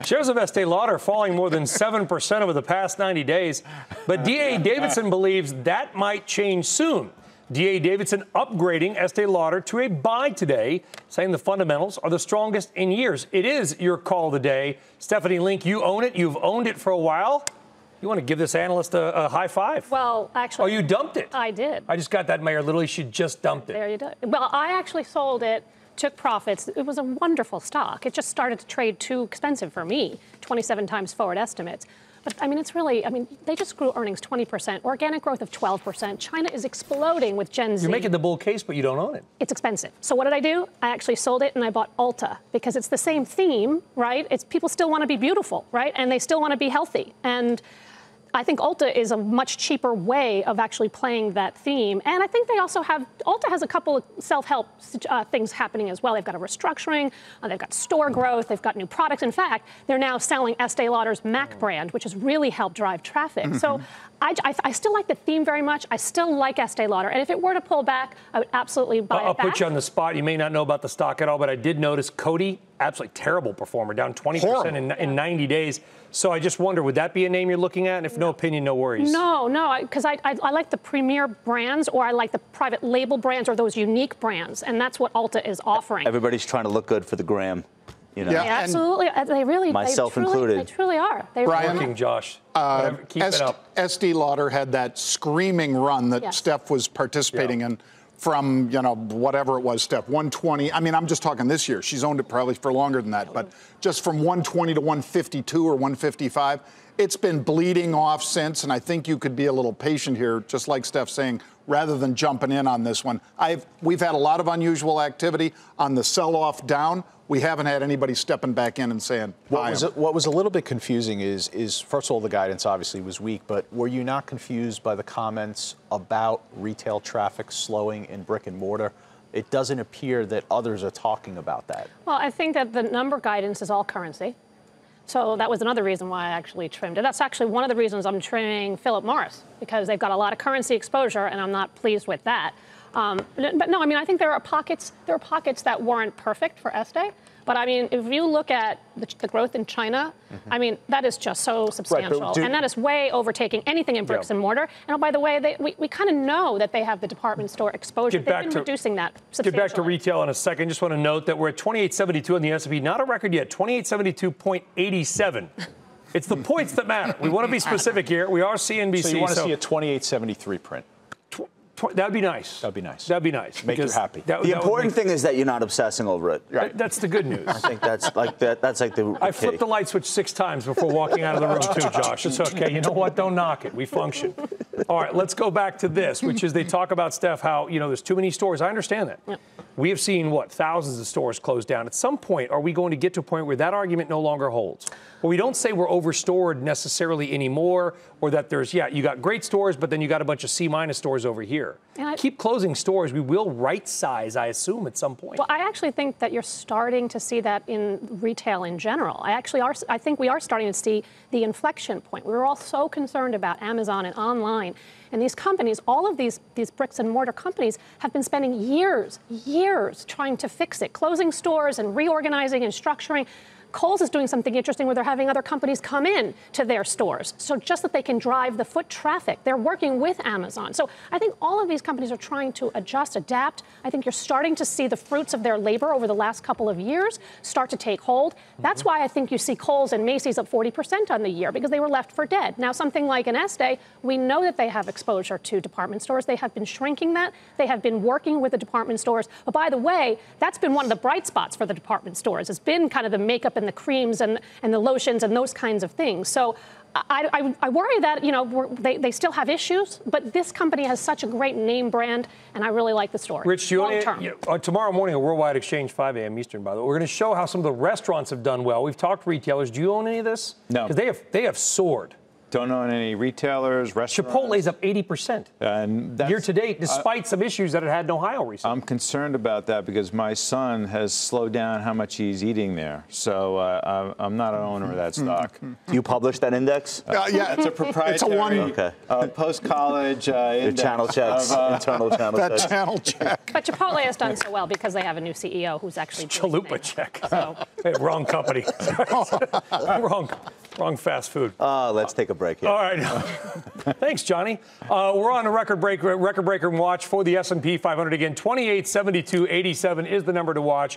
Shares of Estee Lauder falling more than 7% over the past 90 days. But D.A. Davidson believes that might change soon. D.A. Davidson upgrading Estee Lauder to a buy today, saying the fundamentals are the strongest in years. It is your call of the day. Stephanie Link, you own it. You've owned it for a while. You want to give this analyst a high five? Well, actually. Oh, you dumped it. I did. I just got that, Mayor. Literally, she just dumped it. There you do. Well, I actually sold it, took profits. It was a wonderful stock. It just started to trade too expensive for me, 27 times forward estimates. But, I mean, it's really, they just grew earnings 20%, organic growth of 12%. China is exploding with Gen Z. You're making the bull case, but you don't own it. It's expensive. So what did I do? I actually sold it and I bought Ulta because it's the same theme, right? It's people still want to be beautiful, right? And they still want to be healthy. And I think Ulta is a much cheaper way of actually playing that theme. And I think they also Ulta has a couple of self-help things happening as well. They've got a restructuring, they've got store growth, they've got new products. In fact, they're now selling Estee Lauder's MAC brand, which has really helped drive traffic. Mm-hmm. So I still like the theme very much. I still like Estee Lauder. And if it were to pull back, I would absolutely buy it back. I'll put you on the spot. You may not know about the stock at all, but I did notice Coty, absolutely terrible performer, down 20% in 90 days. So I just wonder, would that be a name you're looking at? And if no opinion, no worries. No, because I like the premier brands, or I like the private label brands, or those unique brands. And that's what Ulta is offering. Everybody's trying to look good for the gram. You know? Yeah, absolutely. They really, myself included. They truly are. They're working, Josh. Keep it up. Estee Lauder had that screaming run that Steph was participating in from, whatever it was, Steph, 120. I'm just talking this year. She's owned it probably for longer than that. But just from 120 to 152 or 155, it's been bleeding off since. And I think you could be a little patient here, just like Steph's saying, rather than jumping in on this one. We've had a lot of unusual activity on the sell-off down. We haven't had anybody stepping back in and saying, what was a little bit confusing is, first of all, the guidance obviously was weak, but were you not confused by the comments about retail traffic slowing in brick and mortar? It doesn't appear that others are talking about that. Well, I think that the number guidance is all currency. So that was another reason why I actually trimmed it. That's actually one of the reasons I'm trimming Philip Morris, because they've got a lot of currency exposure, and I'm not pleased with that. But no, I think there are pockets that weren't perfect for Estee. But if you look at the growth in China, that is just so substantial. Right, and that is way overtaking anything in bricks and mortar. And oh, by the way, we kind of know that they have the department store exposure. They've been reducing that substantially. Get back to retail in a second. Just want to note that we're at 2872 on the S&P. Not a record yet, 2872.87. It's the points that matter. We want to be specific here. We are CNBC. So you want to see a 2873 print? That'd be nice. That'd be nice. That'd be nice. Make you happy. The important thing is that you're not obsessing over it. Right. That's the good news. I think that's like the. I flipped the light switch 6 times before walking out of the room too, Josh. It's okay. You know what? Don't knock it. We function. All right. Let's go back to this, which is they talk about, Steph, how there's too many stores. I understand that. Yep. We have seen thousands of stores close down. At some point, are we going to get to a point where that argument no longer holds? Well, we don't say we're overstored necessarily anymore, or that there's, you got great stores, but then you got a bunch of C- stores over here. Keep closing stores. We will right size, I assume, at some point. Well, I actually think that you're starting to see that in retail in general. I think we are starting to see the inflection point. We were all so concerned about Amazon and online. And these companies, all of these bricks and mortar companies, have been spending years trying to fix it, closing stores and reorganizing and structuring. Kohl's is doing something interesting where they're having other companies come in to their stores. So just that they can drive the foot traffic. They're working with Amazon. So I think all of these companies are trying to adjust, adapt. I think you're starting to see the fruits of their labor over the last couple of years start to take hold. That's why I think you see Kohl's and Macy's up 40% on the year, because they were left for dead. Now, something like an Estee, we know that they have exposure to department stores. They have been shrinking that. They have been working with the department stores. But by the way, that's been one of the bright spots for the department stores. It's been kind of the makeup and the creams and the lotions and those kinds of things. So I worry that, they still have issues, but this company has such a great name brand, and I really like the story. Rich, tomorrow morning, a worldwide exchange, 5 a.m. Eastern, by the way, we're going to show how some of the retailers have done well. We've talked to retailers. Do you own any of this? No. Because they have soared. Don't own any retailers, restaurants. Chipotle's up 80% And year to date, despite some issues that it had in Ohio recently. I'm concerned about that because my son has slowed down how much he's eating there. So I'm not an owner of that stock. Do you publish that index? Yeah, It's a proprietary It's a one. Okay. Post-college Your index channel checks, internal channel That checks. channel check. But Chipotle has done so well because they have a new CEO who's actually doing Chalupa things. check. So Hey, wrong company. wrong fast food. Let's take a break here. All right. Thanks, Johnny. We're on a record breaker watch for the S&P 500 again. 2872.87 is the number to watch.